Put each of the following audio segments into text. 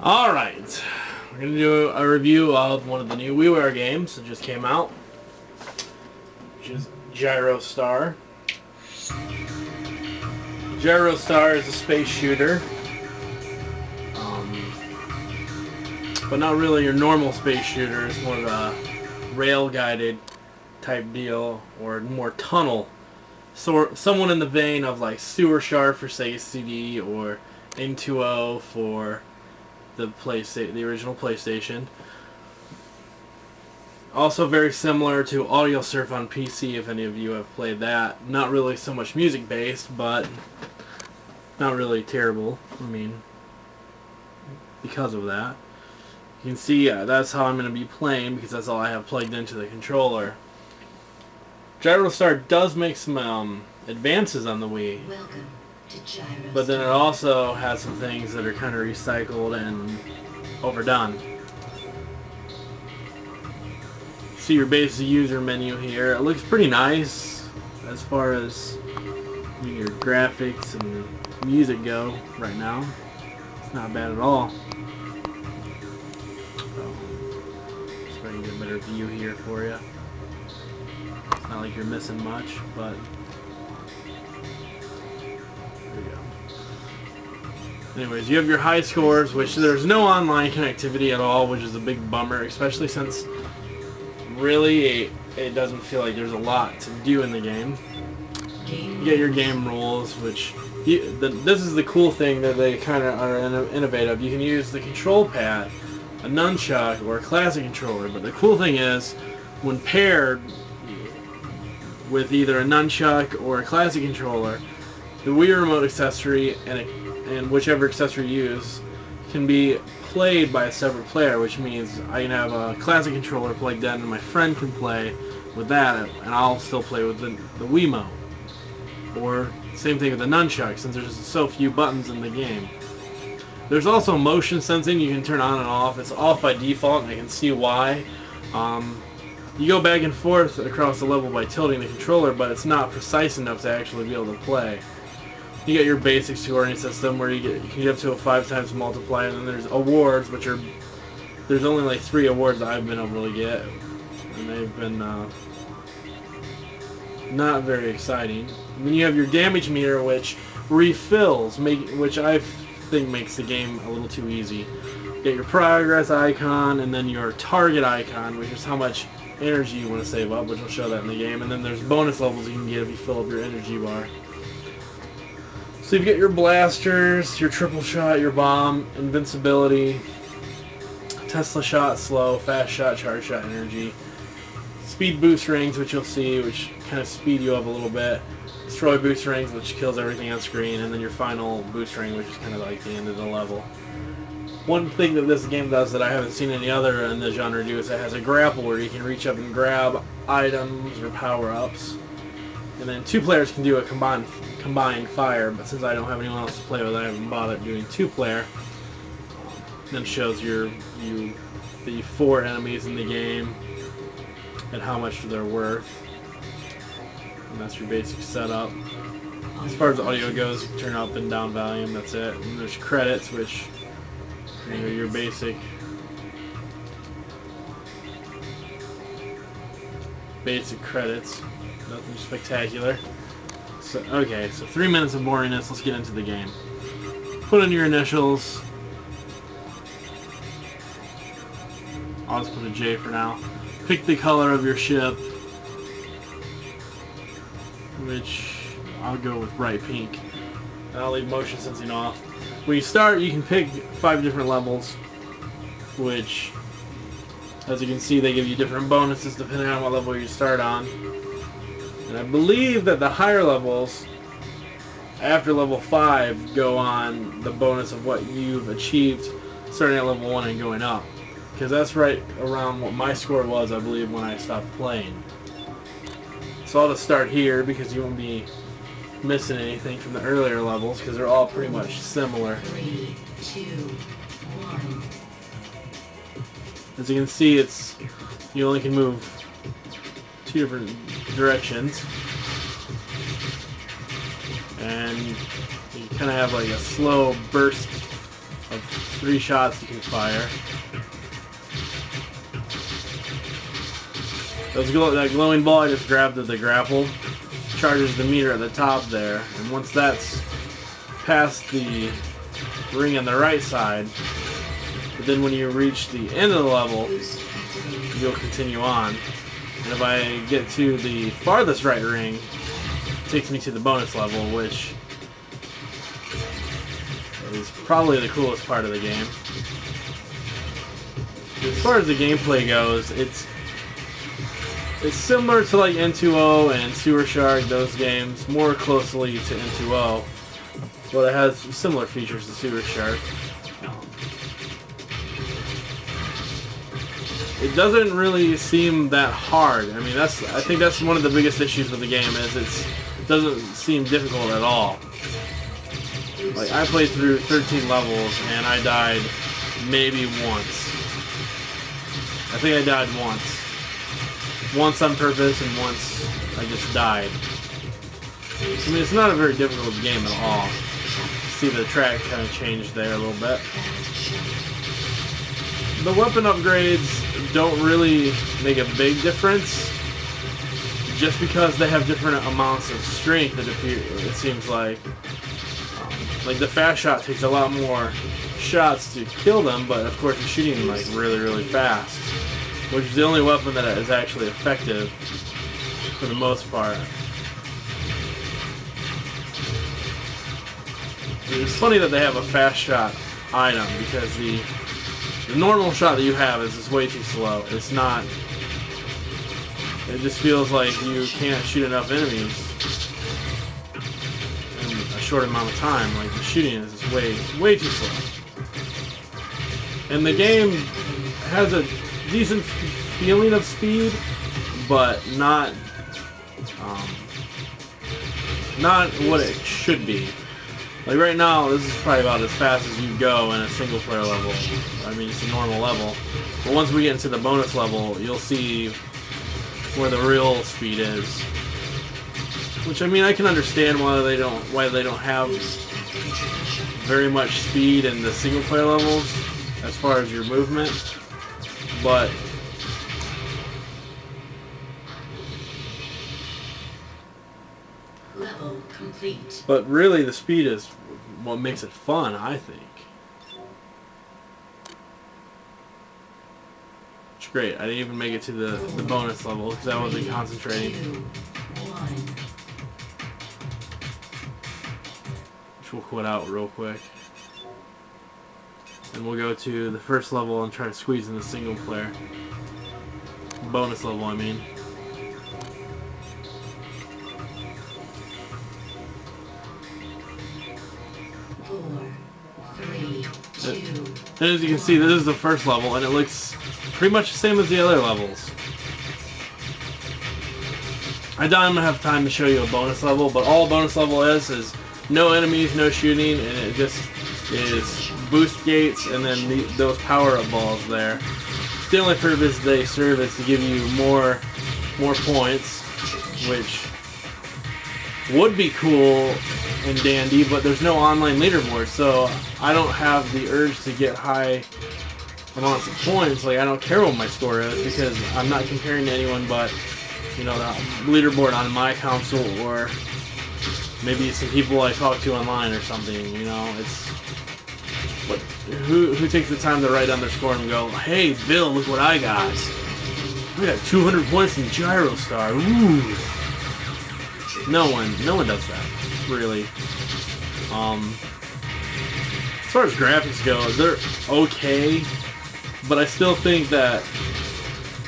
Alright, we're going to do a review of one of the new WiiWare games that just came out, which is GyroStarr. GyroStarr is a space shooter, but not really your normal space shooter. It's more of a rail-guided type deal, or more tunnel. So, someone in the vein of like Sewer Shark for Sega CD, or N2O for the original PlayStation. Also very similar to Audio Surf on PC, if any of you have played that. Not really so much music based, but not really terrible. I mean, because of that. You can see that's how I'm going to be playing, because that's all I have plugged into the controller. GyroStarr does make some advances on the Wii. Welcome to GyroStarr. But then it also has some things that are kind of recycled and overdone. See your basic user menu here. It looks pretty nice as far as your graphics and music go right now. It's not bad at all. So, just so I can get a better view here for you. It's not like you're missing much, but there we go. Anyways, you have your high scores, which there's no online connectivity at all, which is a big bummer, especially since really it doesn't feel like there's a lot to do in the game. You get your game rules, which this is the cool thing that they kind of are innovative. You can use the control pad, a nunchuck, or a classic controller, but the cool thing is when paired with either a nunchuck or a classic controller, the Wii Remote accessory and whichever accessory you use can be played by a separate player, which means I can have a classic controller plugged in and my friend can play with that, and I'll still play with the Wiimote. Or same thing with the nunchuck, since there's so few buttons in the game. There's also motion sensing you can turn on and off. It's off by default, and I can see why. You go back and forth across the level by tilting the controller, but it's not precise enough to actually be able to play. You get your basic scoring system where you can get up to a 5 times multiplier, and then there's awards, which are, there's only like 3 awards that I've been able to get, and they've been not very exciting. And then you have your damage meter, which refills, which I think makes the game a little too easy. You get your progress icon, and then your target icon, which is how much energy you want to save up, which will show that in the game. And then there's bonus levels you can get if you fill up your energy bar. So you get your blasters, your triple shot, your bomb, invincibility, Tesla shot, slow, fast shot, charge shot, energy, speed boost rings, which you'll see, which kind of speed you up a little bit, destroy boost rings, which kills everything on screen, and then your final boost ring, which is kind of like the end of the level. One thing that this game does that I haven't seen any other in the genre do is it has a grapple where you can reach up and grab items or power-ups. And then 2 players can do a combined fire, but since I don't have anyone else to play with, I haven't bothered doing 2-player. Then shows the 4 enemies in the game and how much they're worth. And that's your basic setup. As far as audio goes, you can turn up and down volume, that's it. And there's credits, which are your basic credits. Nothing spectacular. So, okay, so 3 minutes of boringness. Let's get into the game. Put in your initials. I'll just put a J for now. Pick the color of your ship, which I'll go with bright pink. And I'll leave motion sensing off. When you start, you can pick 5 different levels, which, as you can see, they give you different bonuses depending on what level you start on. And I believe that the higher levels, after level 5, go on the bonus of what you've achieved starting at level 1 and going up. Because that's right around what my score was, I believe, when I stopped playing. So I'll just start here because you won't be missing anything from the earlier levels, because they're all pretty much similar. 3, 2, 1. As you can see, you only can move 2 different directions, and you kind of have like a slow burst of 3 shots you can fire. That glowing ball I just grabbed at the grapple charges the meter at the top there, and once that's past the ring on the right side, but then when you reach the end of the level, you'll continue on. And if I get to the farthest right ring, it takes me to the bonus level, which is probably the coolest part of the game. As far as the gameplay goes, it's similar to like N2O and Sewer Shark, those games, more closely to N2O, but it has similar features to Sewer Shark. It doesn't really seem that hard. I mean, I think that's one of the biggest issues with the game, is it doesn't seem difficult at all. Like, I played through 13 levels and I died maybe once. I think I died once. Once on purpose and once I just died. I mean, it's not a very difficult game at all. See the track kind of changed there a little bit. The weapon upgrades don't really make a big difference, just because they have different amounts of strength. It seems like the fast shot takes a lot more shots to kill them, but of course you're shooting like really fast, which is the only weapon that is actually effective for the most part. It's funny that they have a fast shot item, because the normal shot that you have is just way too slow. It's not. It just feels like you can't shoot enough enemies in a short amount of time. Like, the shooting is just way too slow. And the game has a decent feeling of speed, but not what it should be. Like, right now, this is probably about as fast as you go in a single player level. I mean, it's a normal level. But once we get into the bonus level, you'll see where the real speed is. Which, I mean, I can understand why they don't have very much speed in the single player levels as far as your movement. But Level complete. But really, the speed is what makes it fun, I think. It's great. I didn't even make it to the bonus level because I wasn't concentrating. 2, 1. Which we'll quit out real quick. And we'll go to the first level and try to squeeze in the single player. Bonus level, I mean. And as you can see, this is the first level, and it looks pretty much the same as the other levels. I don't have time to show you a bonus level, but all a bonus level is no enemies, no shooting, and it just is boost gates and then those power-up balls there. The only purpose they serve is to give you more points, which would be cool and dandy, but there's no online leaderboard, so I don't have the urge to get high amounts of points. Like, I don't care what my score is, because I'm not comparing to anyone but, you know, the leaderboard on my console, or maybe some people I talk to online or something. You know, it's but who takes the time to write down their score and go, "Hey, Bill, look what I got! I got 200 points in GyroStarr. Ooh!" No one does that, really. As far as graphics go, they're okay, but I still think that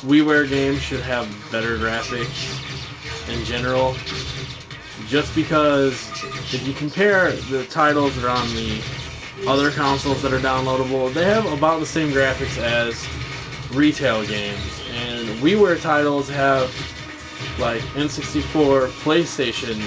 WiiWare games should have better graphics in general. Just because if you compare the titles that are on the other consoles that are downloadable, they have about the same graphics as retail games. And WiiWare titles have like N64, PlayStation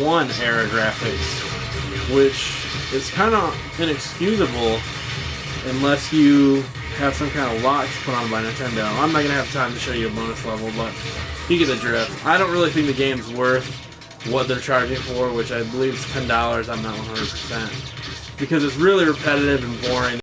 1 era graphics, which is kind of inexcusable unless you have some kind of locks put on by Nintendo. I'm not going to have time to show you a bonus level, but you get the drift. I don't really think the game's worth what they're charging for, which I believe is $10. I'm not 100%. because it's really repetitive and boring.